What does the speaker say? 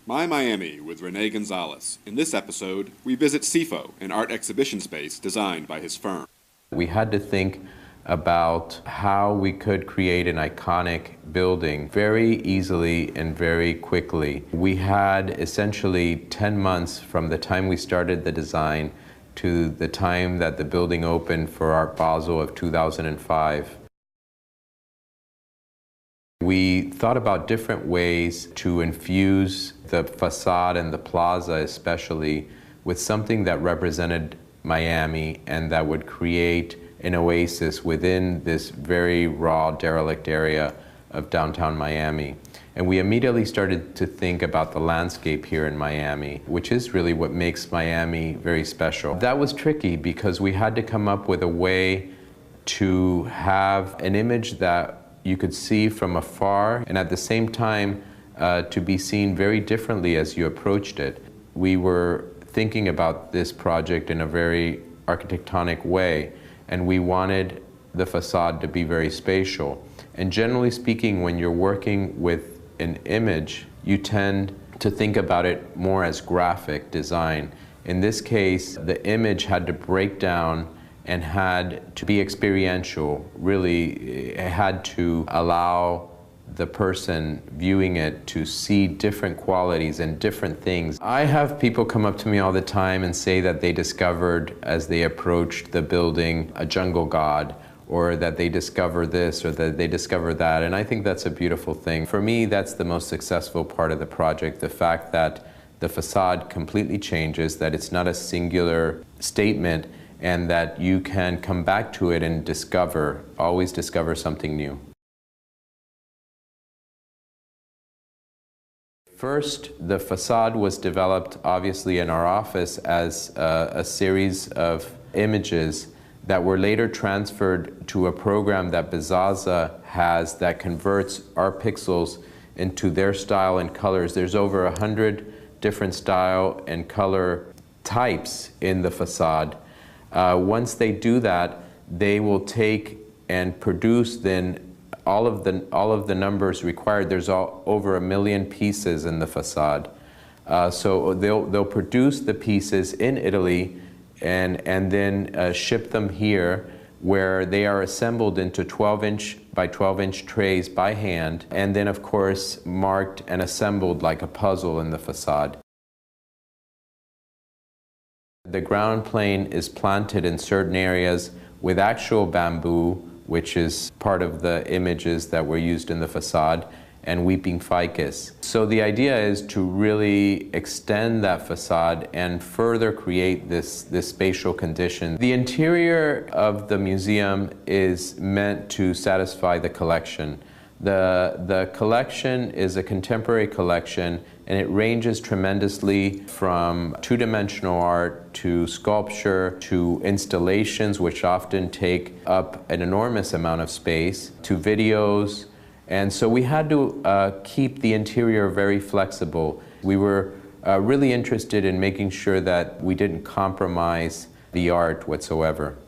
My Miami with Rene Gonzalez. In this episode, we visit CIFO, an art exhibition space designed by his firm. We had to think about how we could create an iconic building very easily and very quickly. We had essentially 10 months from the time we started the design to the time that the building opened for Art Basel of 2005. We thought about different ways to infuse the facade and the plaza especially with something that represented Miami and that would create an oasis within this very raw, derelict area of downtown Miami. And we immediately started to think about the landscape here in Miami, which is really what makes Miami very special. That was tricky because we had to come up with a way to have an image that you could see from afar and at the same time to be seen very differently as you approached it. We were thinking about this project in a very architectonic way, and we wanted the facade to be very spatial. And generally speaking, when you're working with an image, you tend to think about it more as graphic design. In this case, the image had to break down and had to be experiential. Really, it had to allow the person viewing it to see different qualities and different things. I have people come up to me all the time and say that they discovered, as they approached the building, a jungle god, or that they discover this or that they discover that, and I think that's a beautiful thing. For me, that's the most successful part of the project, the fact that the facade completely changes, that it's not a singular statement, and that you can come back to it and discover, always discover something new. First, the facade was developed obviously in our office as a series of images that were later transferred to a program that Bezaza has that converts our pixels into their style and colors. There's over 100 different style and color types in the facade. Once they do that, they will take and produce then all of the numbers required. There's over 1 million pieces in the facade. So they'll produce the pieces in Italy and then ship them here, where they are assembled into 12-inch by 12-inch trays by hand, and then of course marked and assembled like a puzzle in the facade. The ground plane is planted in certain areas with actual bamboo, which is part of the images that were used in the facade, and weeping ficus. So the idea is to really extend that facade and further create this spatial condition. The interior of the museum is meant to satisfy the collection. The collection is a contemporary collection, and it ranges tremendously from two-dimensional art to sculpture to installations, which often take up an enormous amount of space, to videos. And so we had to keep the interior very flexible. We were really interested in making sure that we didn't compromise the art whatsoever.